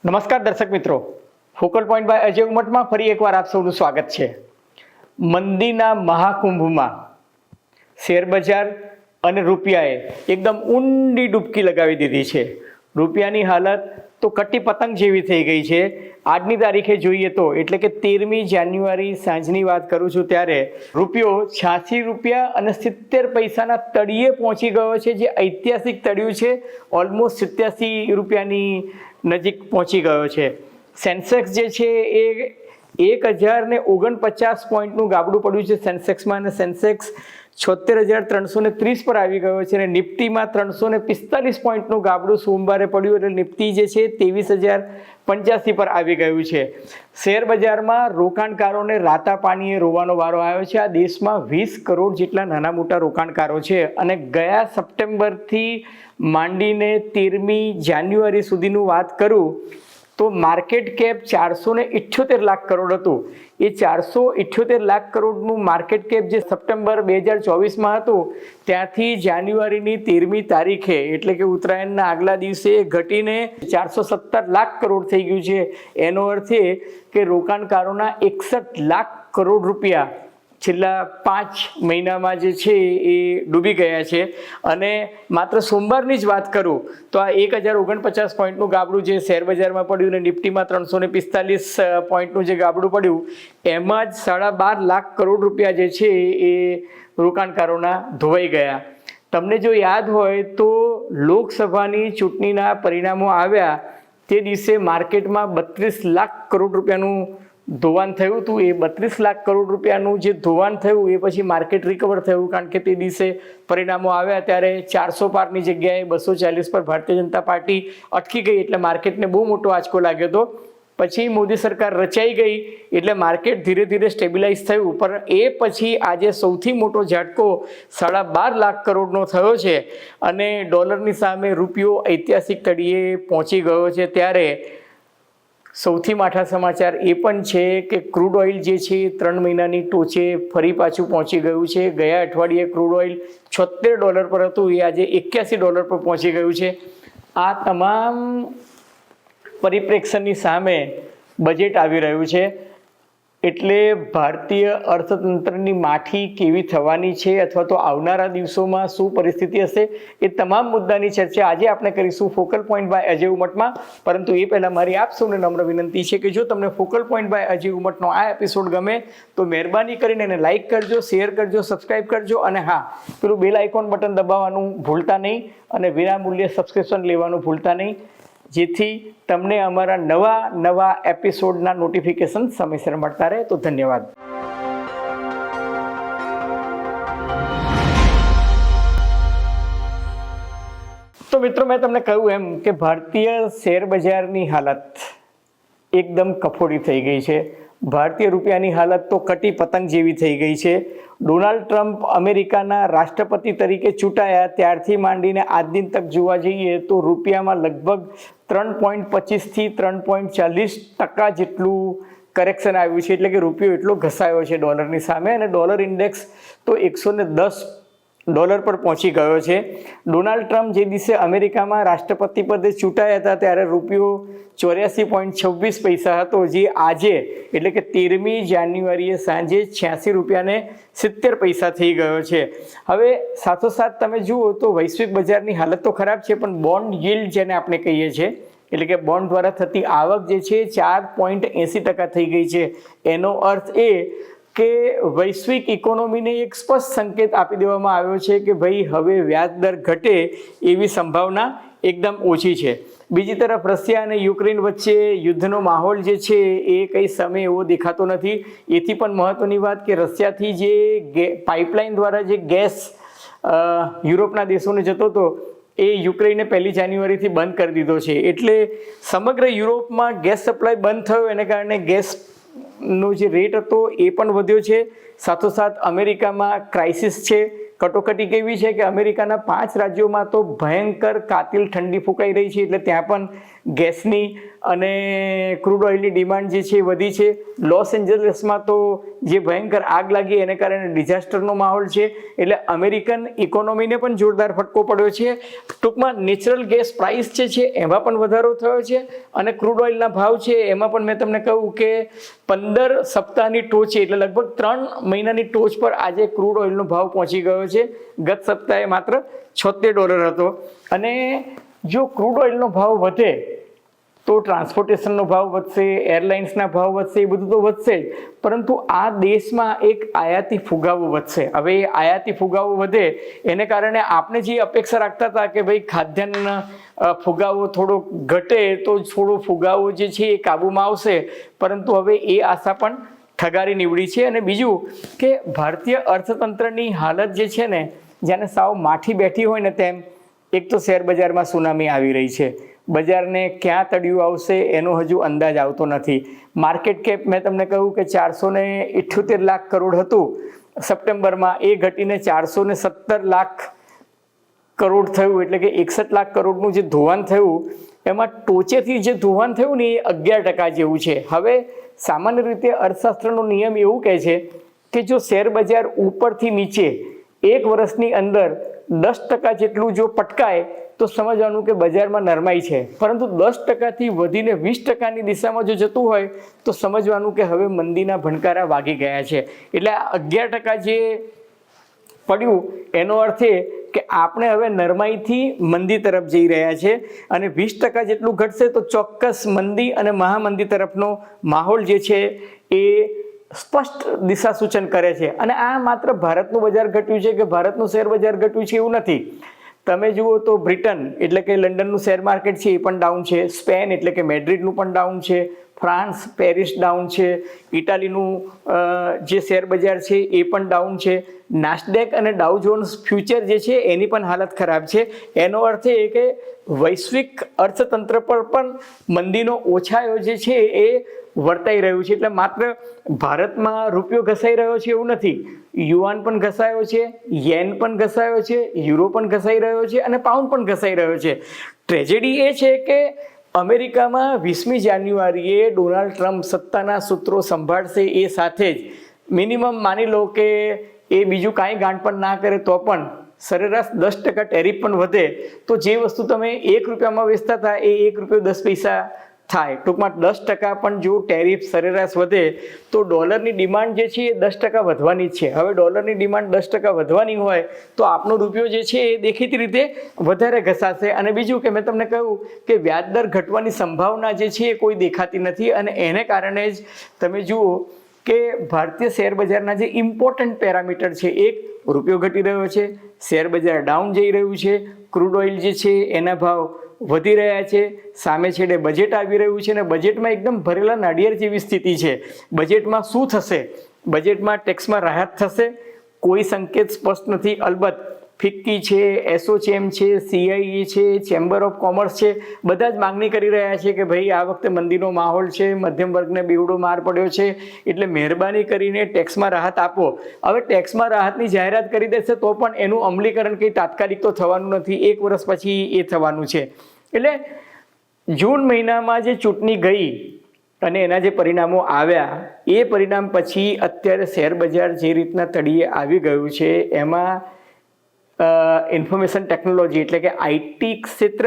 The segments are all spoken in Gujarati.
નમસ્કાર દર્શક મિત્રો, ફોકલ પોઈન્ટ બાય અજય ઉમટમાં ફરી એકવાર આપ સૌનું સ્વાગત છે. મંદીના મહાકુંભમાં શેરબજાર અને રૂપિયાએ એકદમ ઊંડી ડૂબકી લગાવી દીધી છે. રૂપિયાની હાલત તો કટી પતંગ જેવી થઈ ગઈ છે. આજની તારીખે જોઈએ તો એટલે કે 13મી જાન્યુઆરી સાંજની વાત કરું છું ત્યારે રૂપિયો 86 રૂપિયા અને 70 પૈસાના તળિયે પહોંચી ગયો છે, જે ઐતિહાસિક તળિયું છે. ઓલમોસ્ટ 87 રૂપિયાની નજીક પહોંચી ગયો છે. સેન્સેક્સ જે છે એ 1049 પોઈન્ટનું ગાબડું પડ્યું છે સેન્સેક્સમાં, અને સેન્સેક્સ 76,330 પર આવી ગયો છે. અને નિફ્ટીમાં 345 પોઈન્ટનું ગાબડું સોમવારે પડ્યું, એટલે નિફ્ટી જે છે 23,085 પર આવી ગયું છે. શેર બજારમાં રોકાણકારોને રાતા પાણીએ રોવાનો વારો આવ્યો છે. આ દેશમાં 20 કરોડ જેટલા નાના મોટા રોકાણકારો છે, અને ગયા સપ્ટેમ્બરથી માંડીને 13મી જાન્યુઆરી સુધીનું વાત કરું તો માર્કેટ કેપ 478 લાખ કરોડ હતું. એ 478 લાખ કરોડનું માર્કેટ કેપ જે સપ્ટેમ્બર 2024માં હતું, ત્યાંથી જાન્યુઆરીની 13મી તારીખે એટલે કે ઉત્તરાયણના આગલા દિવસે ઘટીને 417 લાખ કરોડ થઈ ગયું છે. એનો અર્થ એ કે રોકાણકારોના 61 લાખ કરોડ રૂપિયા છેલ્લા 5 મહિનામાં જે છે એ ડૂબી ગયા છે. અને માત્ર સોમવારની જ વાત કરું તો આ 1049 પોઈન્ટનું ગાબડું જે શેર બજારમાં પડ્યું અને નિફ્ટીમાં 345 પોઈન્ટનું જે ગાબડું પડ્યું, એમાં જ 12.5 લાખ કરોડ રૂપિયા જે છે એ રોકાણકારોના ધોવાઈ ગયા. તમને જો યાદ હોય તો લોકસભાની ચૂંટણીના પરિણામો આવ્યા તે દિવસે માર્કેટમાં 32 લાખ કરોડ રૂપિયાનું ધોવાણ થયું હતું. એ 32 લાખ કરોડ રૂપિયાનું જે ધોવાણ થયું એ પછી માર્કેટ રિકવર થયું, કારણ કે તે દિવસે પરિણામો આવ્યા ત્યારે 400 પારની જગ્યાએ 240 પર ભારતીય જનતા પાર્ટી અટકી ગઈ, એટલે માર્કેટને બહુ મોટો આંચકો લાગ્યો હતો. પછી મોદી સરકાર રચાઈ ગઈ એટલે માર્કેટ ધીરે ધીરે સ્ટેબિલાઇઝ થયું. પણ એ પછી આજે સૌથી મોટો ઝાટકો 12.5 લાખ કરોડનો થયો છે, અને ડોલરની સામે રૂપિયો ઐતિહાસિક તળિયે પહોંચી ગયો છે. ત્યારે સૌથી માઠા સમાચાર એ પણ છે કે ક્રૂડ ઓઇલ જે છે 3 મહિનાની ટોચે ફરી પાછું પહોંચી ગયું છે. ગયા અઠવાડિયે ક્રૂડ ઓઇલ $76 પર હતું, એ આજે $81 પર પહોંચી ગયું છે. આ તમામ પરિપ્રેક્ષણની સામે બજેટ આવી રહ્યું છે, એટલે ભારતીય અર્થતંત્રની માઠી કેવી થવાની છે અથવા તો આવનારા દિવસોમાં શું પરિસ્થિતિ હશે, એ તમામ મુદ્દાની ચર્ચા આજે આપણે કરીશું ફોકલ પોઈન્ટ બાય અજય ઉમટમાં. પરંતુ એ પહેલાં મારી આપ સૌને નમ્ર વિનંતી છે કે જો તમને ફોકલ પોઈન્ટ બાય અજય ઉમટનો આ એપિસોડ ગમે તો મહેરબાની કરીને એને લાઇક કરજો, શેર કરજો, સબસ્ક્રાઈબ કરજો, અને હા, પેલું બેલ આઇકોન બટન દબાવવાનું ભૂલતા નહીં, અને વિનામૂલ્યે સબસ્ક્રિપ્શન લેવાનું ભૂલતા નહીં, જેથી તમને અમારા નવા એપિસોડના નોટિફિકેશન સમયસર મળતા રહે. તો ધન્યવાદ. તો મિત્રો, મેં તમને કહ્યું એમ કે ભારતીય શેર બજારની હાલત એકદમ કફોડી થઈ ગઈ છે. ભારતીય રૂપિયાની હાલત તો કટી પતંગ જેવી થઈ ગઈ છે. ડોનાલ્ડ ટ્રમ્પ અમેરિકાના રાષ્ટ્રપતિ તરીકે ચૂંટાયા ત્યારથી માંડીને આજ દિન તક જોવા જઈએ તો રૂપિયામાં લગભગ 3.25 થી 3.40% જેટલું કરેક્શન આવ્યું છે. એટલે કે રૂપિયો એટલો ઘસાયો છે ડોલરની સામે, અને ડોલર ઇન્ડેક્સ તો $110 પર પહોંચી ગયો છે. ડોનાલ્ડ ટ્રમ્પ જે દિવસે અમેરિકામાં રાષ્ટ્રપતિ પદે ચૂંટાયા હતા ત્યારે રૂપિયો 84.26 પૈસા હતો, જે આજે એટલે કે 13મી જાન્યુઆરીએ સાંજે 86 રૂપિયાને 70 પૈસા થઈ ગયો છે. હવે સાથોસાથ તમે જુઓ તો વૈશ્વિક બજારની હાલત તો ખરાબ છે, પણ બોન્ડ yieldજેને આપણે કહીએ છીએ એટલે કે બોન્ડ દ્વારા થતી આવક જે છે 4.80% થઈ ગઈ છે. એનો અર્થ એ કે વૈશ્વિક ઇકોનોમીને એક સ્પષ્ટ સંકેત આપી દેવામાં આવ્યો છે કે ભાઈ હવે વ્યાજ દર ઘટે એવી સંભાવના એકદમ ઓછી છે. બીજી તરફ રશિયા અને યુક્રેન વચ્ચે યુદ્ધનો માહોલ જે છે એ કંઈ સમય એવો દેખાતો નથી. એથી પણ મહત્વની વાત કે રશિયાથી જે પાઇપલાઇન દ્વારા જે ગેસ યુરોપના દેશોને જતો હતો એ યુક્રેને 1 જાન્યુઆરીથી બંધ કરી દીધો છે. એટલે સમગ્ર યુરોપમાં ગેસ સપ્લાય બંધ થયો, એને કારણે ગેસનો જે રેટ હતો એ પણ વધ્યો છે. સાથોસાથ અમેરિકામાં ક્રાઇસિસ છે. કટોકટી કેવી છે કે અમેરિકાના 5 રાજ્યોમાં તો ભયંકર કાતિલ ઠંડી ફૂંકાઈ રહી છે, એટલે ત્યાં પણ ગેસની અને ક્રૂડ ઓઇલની ડિમાન્ડ જે છે વધી છે. લોસ એન્જલસમાં તો જે ભયંકર આગ લાગી એને કારણે ડિઝાસ્ટરનો માહોલ છે, એટલે અમેરિકન ઇકોનોમીને પણ જોરદાર ફટકો પડ્યો છે. ટૂંકમાં નેચરલ ગેસ પ્રાઇસ જે છે એમાં પણ વધારો થયો છે, અને ક્રૂડ ઓઇલના ભાવ છે એમાં પણ મેં તમને કહ્યું કે 15 સપ્તાહની ટોચે, એટલે લગભગ 3 મહિનાની ટોચ પર આજે ક્રૂડ ઓઇલનો ભાવ પહોંચી ગયો છે. ગત સપ્તાહે માત્ર $76 હતો. અને જો ક્રૂડ ઓઇલનો ભાવ વધે તો ટ્રાન્સપોર્ટેશનનો ભાવ વધશે, એરલાઇન્સના ભાવ વધશે, એ બધું તો વધશે જ, પરંતુ આ દેશમાં એક આયાતી ફુગાવો વધશે. હવે એ આયાતી ફુગાવો વધે એને કારણે આપણે જે અપેક્ષા રાખતા હતા કે ભાઈ ખાદ્યાન્ન ફુગાવો થોડો ઘટે તો થોડો ફુગાવો જે છે એ કાબૂમાં આવશે, પરંતુ હવે એ આશા પણ ઠગારી નીવડી છે. અને બીજું કે ભારતીય અર્થતંત્રની હાલત જે છે ને, જાણે સાવ માઠી બેઠી હોય ને તેમ. એક તો શેર બજારમાં સુનામી આવી રહી છે, બજારને ક્યાં તળિયું આવશે એનો હજુ અંદાજ આવતો નથી. માર્કેટ કેપ મેં તમને કહ્યું કે 478 લાખ કરોડ હતું સપ્ટેમ્બરમાં, એ ઘટીને 417 લાખ કરોડ થયું, એટલે કે 61 લાખ કરોડનું જે ધોવાણ થયું એમાં ટોચેથી જે ધોવાણ થયું ને એ 11% જેવું છે. હવે સામાન્ય રીતે અર્થશાસ્ત્રનો નિયમ એવું કહે છે કે જો શેર બજાર ઉપરથી નીચે 1 વર્ષની અંદર 10% જેટલું જો પટકાય તો સમજવાનું કે બજારમાં નરમાઈ છે, પરંતુ 10%થી વધીને 20%ની દિશામાં જો જતું હોય તો સમજવાનું કે હવે મંદીના ભણકારા વાગી ગયા છે. એટલે 11% જે પડ્યું એનો અર્થ એ કે આપણે હવે નરમાઈથી મંદી તરફ જઈ રહ્યા છે, અને 20% જેટલું ઘટશે તો ચોક્કસ મંદી અને મહામંદી તરફનો માહોલ જે છે એ સ્પષ્ટ દિશા સૂચન કરે છે. અને આ માત્ર ભારતનું બજાર ઘટ્યું છે કે ભારતનું શેર બજાર ઘટ્યું છે એવું નથી. તમે જુઓ તો બ્રિટન એટલે કે લંડનનું શેર માર્કેટ છે એ પણ ડાઉન છે, સ્પેન એટલે કે મેડ્રિડનું પણ ડાઉન છે, ફ્રાન્સ પેરિસ ડાઉન છે, ઇટાલીનું જે શેર બજાર છે એ પણ ડાઉન છે, નાસ્ડેક અને ડાઉ જોન્સ ફ્યુચર જે છે એની પણ હાલત ખરાબ છે. એનો અર્થ એ કે વૈશ્વિક અર્થતંત્ર પર પણ મંદીનો ઓછાયો જે છે એ વર્તાઈ રહ્યું છે. એટલે માત્ર ભારતમાં રૂપિયો ઘસાઈ રહ્યો છે એવું નથી, યુઆન પણ ઘસાયો છે, યેન પણ ઘસાયો છે, યુરો પણ ઘસાઈ રહ્યો છે, અને પાઉન્ડ પણ ઘસાઈ રહ્યો છે. ટ્રેજેડી એ છે કે અમેરિકામાં 20મી જાન્યુઆરીએ ડોનાલ્ડ ટ્રમ્પ સત્તાના સૂત્રો સંભાળશે એ સાથે જ મિનિમમ માની લો કે એ બીજું કાંઈ ગાંઠ પણ ના કરે તો પણ સરેરાશ 10% ટેરિફ પણ વધે તો જે વસ્તુ તમે ₹1 વેચતા હતા એ ₹1.10 થાય. ટૂંકમાં 10% પણ જો ટેરિફ સરેરાશ વધે તો ડોલરની ડિમાન્ડ જે છે એ 10% વધવાની જ છે. હવે ડોલરની ડિમાન્ડ 10% વધવાની હોય તો આપણો રૂપિયો જે છે એ દેખીતી રીતે વધારે ઘસાશે. અને બીજું કે મેં તમને કહ્યું કે વ્યાજદર ઘટવાની સંભાવના જે છે એ કોઈ દેખાતી નથી, અને એને કારણે જ તમે જુઓ કે ભારતીય શેર બજારના જે ઇમ્પોર્ટન્ટ પેરામીટર છે, એક રૂપિયો ઘટી રહ્યો છે, શેર બજાર ડાઉન જઈ રહ્યું છે, ક્રૂડ ઓઇલ જે છે એના ભાવ વધી રહ્યા છે, સામે છેડે બજેટ આવી રહ્યું છે, અને બજેટમાં એકદમ ભરેલા નાળિયેર જેવી સ્થિતિ છે. બજેટમાં શું થશે? બજેટમાં ટેક્સમાં રાહત થશે? કોઈ સંકેત સ્પષ્ટ નથી. અલબત્ત ફિક્કી છે, એસોચેમ છે, સીઆઈએ છે, ચેમ્બર ઓફ કોમર્સ છે, બધા જ માંગણી કરી રહ્યા છે કે ભાઈ આ વખતે મંદીનો માહોલ છે, મધ્યમ વર્ગને બેવડો માર પડ્યો છે, એટલે મહેરબાની કરીને ટેક્સમાં રાહત આપો. હવે ટેક્સમાં રાહતની જાહેરાત કરી દેશે તો પણ એનું અમલીકરણ કંઈ તાત્કાલિક તો થવાનું નથી, 1 વર્ષ પછી એ થવાનું છે. એટલે જૂન મહિનામાં જે ચૂંટણી ગઈ અને એના જે પરિણામો આવ્યા એ પરિણામ પછી અત્યારે શેર બજાર જે રીતના તળિયે આવી ગયું છે એમાં ઇન્ફોર્મેશન ટેકનોલોજી એટલે કે આઈટી ક્ષેત્ર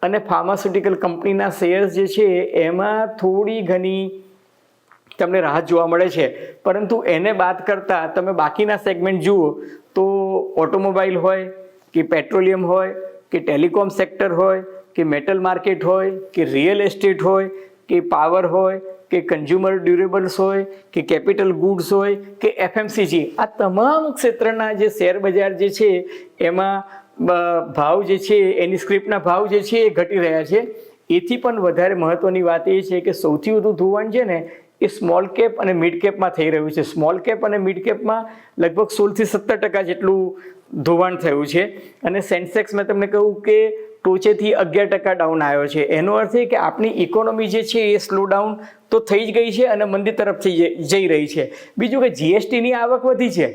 અને ફાર્માસ્યુટિકલ કંપનીના શેર્સ જે છે એમાં થોડી ઘણી તમને રાહત જોવા મળે છે. પરંતુ એને બાદ કરતાં તમે બાકીના સેગમેન્ટ જુઓ તો ઓટોમોબાઈલ હોય કે પેટ્રોલિયમ હોય કે ટેલિકોમ સેક્ટર હોય કે મેટલ માર્કેટ હોય કે રિયલ એસ્ટેટ હોય કે પાવર હોય કે કન્ઝ્યુમર ડ્યુરેબલ્સ હોય કે કેપિટલ ગુડ્સ હોય કે એફએમસીજી, આ તમામ ક્ષેત્રના જે શેર બજાર જે છે એમાં ભાવ જે છે એની સ્ક્રિપ્ટના ભાવ જે છે એ ઘટી રહ્યા છે. એથી પણ વધારે મહત્વની વાત એ છે કે સૌથી વધુ ધોવાણ છે ને એ સ્મોલ કેપ અને મિડ કેપમાં થઈ રહ્યું છે. સ્મોલ કેપ અને મિડ કેપમાં લગભગ 16 થી 17% જેટલું ધોવાણ થયું છે. અને સેન્સેક્સ મેં તમને કહ્યું કે ટોચેથી 11% ડાઉન આવ્યો છે. એનો અર્થ એ કે આપણી ઇકોનોમી જે છે એ સ્લો ડાઉન તો થઈ જ ગઈ છે અને મંદી તરફ જઈ રહી છે. બીજું કે જીએસટીની આવક વધી છે.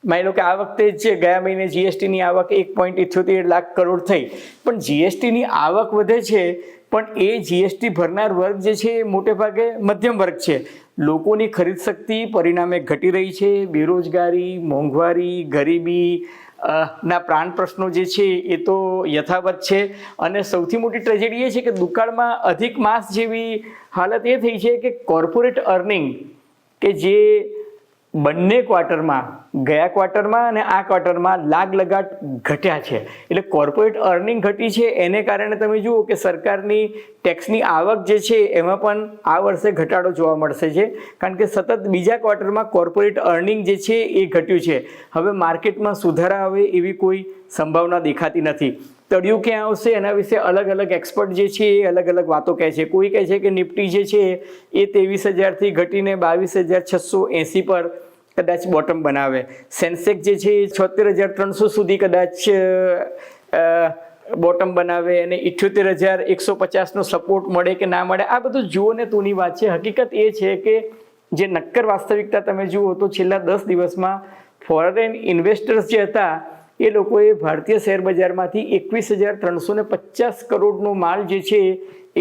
માની લો કે આ વખતે જ ગયા મહિને જીએસટીની આવક 1.78 લાખ કરોડ થઈ, પણ જીએસટીની આવક વધે છે પણ એ જીએસટી ભરનાર વર્ગ જે છે એ મોટે ભાગે મધ્યમ વર્ગ છે. લોકોની ખરીદ શક્તિ પરિણામે ઘટી રહી છે. બેરોજગારી, મોંઘવારી, ગરીબી ના પ્રાણ પ્રશ્નો જે છે એ તો યથાવત છે. અને સૌથી મોટી ટ્રેજેડી એ છે કે દુકાળમાં અધિક માસ જેવી હાલત એ થઈ છે કે કોર્પોરેટ અર્નિંગ કે જે બંને ક્વાર્ટરમાં, ગયા ક્વાર્ટરમાં અને આ ક્વાર્ટરમાં લાગલગાટ ઘટ્યા છે. એટલે કોર્પોરેટ અર્નિંગ ઘટી છે, એને કારણે તમે જુઓ કે સરકારની ટેક્સની આવક જે છે એમાં પણ આ વર્ષે ઘટાડો જોવા મળશે છે, કારણ કે સતત બીજા ક્વાર્ટરમાં કોર્પોરેટ અર્નિંગ જે છે એ ઘટ્યું છે. હવે માર્કેટમાં સુધારા આવે એવી કોઈ સંભાવના દેખાતી નથી. તળિયું ક્યાં આવશે એના વિશે અલગ અલગ એક્સપર્ટ જે છે એ અલગ અલગ વાતો કહે છે. કોઈ કહે છે કે નિફ્ટી જે છે એ 23,000થી ઘટીને 22,680 પર કદાચ બોટમ બનાવે. સેન્સેક્સ જે છે એ 76,300 સુધી કદાચ બોટમ બનાવે અને 78,150નો સપોર્ટ મળે કે ના મળે, આ બધું જુઓ ને તોની વાત છે. હકીકત એ છે કે જે નક્કર વાસ્તવિકતા તમે જુઓ તો છેલ્લા 10 દિવસમાં ફોરેન ઇન્વેસ્ટર્સ જે હતા એ લોકોએ ભારતીય શેર બજારમાંથી 21,350 કરોડનો માલ જે છે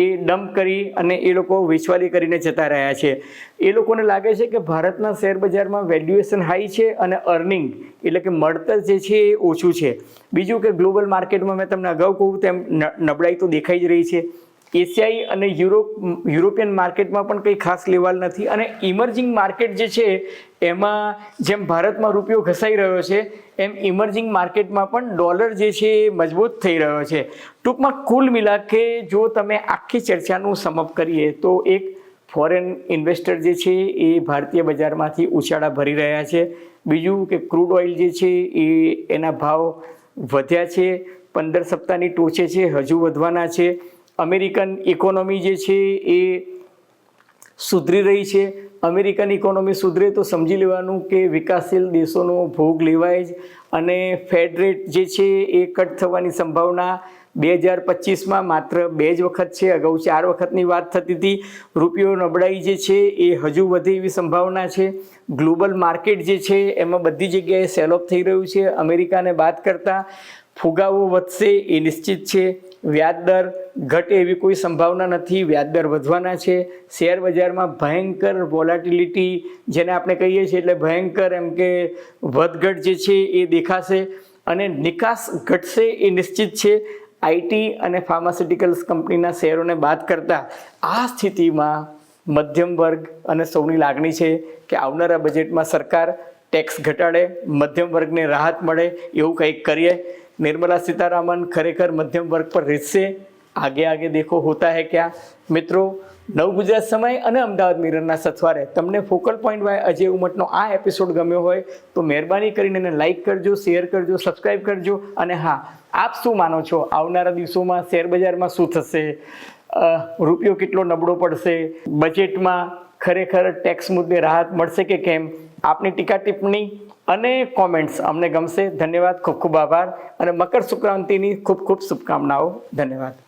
એ ડમ્પ કરી અને એ લોકો વેચવાલી કરીને જતા રહ્યા છે. એ લોકોને લાગે છે કે ભારતના શેર બજારમાં વેલ્યુએશન હાઈ છે અને અર્નિંગ એટલે કે મળતર જે છે એ ઓછું છે. બીજું કે ગ્લોબલ માર્કેટમાં મેં તમને અગાઉ કહું તેમ નબળાઈ તો દેખાઈ જ રહી છે. એશિયાઈ અને યુરોપિયન માર્કેટમાં પણ કંઈ ખાસ લેવાલ નથી. અને ઇમર્જિંગ માર્કેટ જે છે એમાં જેમ ભારતમાં રૂપિયો ઘસાઈ રહ્યો છે એમ ઇમર્જિંગ માર્કેટમાં પણ ડોલર જે છે એ મજબૂત થઈ રહ્યો છે. ટૂંકમાં કુલ મિલા કે જો તમે આખી ચર્ચાનું સમઅપ કરીએ તો એક ફોરેન ઇન્વેસ્ટર જે છે એ ભારતીય બજારમાંથી ઉછાળા ભરી રહ્યા છે. બીજું કે ક્રૂડ ઓઇલ જે છે એ એના ભાવ વધ્યા છે, 15 સપ્તાહની ટોચે છે, હજુ વધવાના છે. અમેરિકન ઇકોનોમી જે છે એ સુધરી રહી છે. અમેરિકન ઇકોનોમી સુધરે તો સમજી લેવાનું કે વિકાસશીલ દેશોનો ભોગ લેવાય જ. અને ફેડ રેટ જે છે એ કટ થવાની સંભાવના 2025માં માત્ર 2 જ વખત છે, અગાઉ 4 વખતની વાત થતી હતી. રૂપિયો નબળાઈ જે છે એ હજુ વધે એવી સંભાવના છે. ગ્લોબલ માર્કેટ જે છે એમાં બધી જગ્યાએ સેલ ઓફ થઈ રહ્યું છે અમેરિકાને બાદ કરતાં. ફુગાવો વધશે એ નિશ્ચિત છે. વ્યાજદર ઘટે એવી કોઈ સંભાવના નથી, વ્યાજદર વધવાના છે. શેર બજારમાં ભયંકર વોલાટિલિટી જેને આપણે કહીએ છીએ એટલે ભયંકર એમ કે વધઘટ જે છે એ દેખાશે અને નિકાસ ઘટશે એ નિશ્ચિત છે. આઈટી અને ફાર્માસ્યુટિકલ્સ કંપનીના શેરોને બાદ કરતાં આ સ્થિતિમાં મધ્યમ વર્ગ અને સૌની લાગણી છે કે આવનારા બજેટમાં સરકાર ટેક્સ ઘટાડે, મધ્યમ વર્ગને રાહત મળે એવું કંઈક કરીએ. निर्मला सीतारामन खरेखर मध्यम वर्ग पर रिझसे. आगे आगे देखो होता है क्या. મિત્રો, નવ ગુજરાત સમય અને અમદાવાદ મિરરના સથવારે તમને ફોકલ પોઈન્ટ બાય અજય ઉમટનો આ એપિસોડ ગમ્યો હોય તો મહેરબાની કરીને એને લાઇક કરજો, શેર કરજો, સબસ્ક્રાઈબ કરજો. અને હા, આપ શું માનો છો આવનારા દિવસોમાં શેર બજારમાં શું થશે, રૂપિયો કેટલો નબળો પડશે, બજેટમાં ખરેખર ટેક્સ મુદ્દે રાહત મળશે કે કેમ? આપની ટીકા ટિપ્પણી અને કોમેન્ટ્સ અમને ગમશે. ધન્યવાદ, ખૂબ ખૂબ આભાર અને મકર સંક્રાંતિની ખૂબ ખૂબ શુભકામનાઓ. ધન્યવાદ.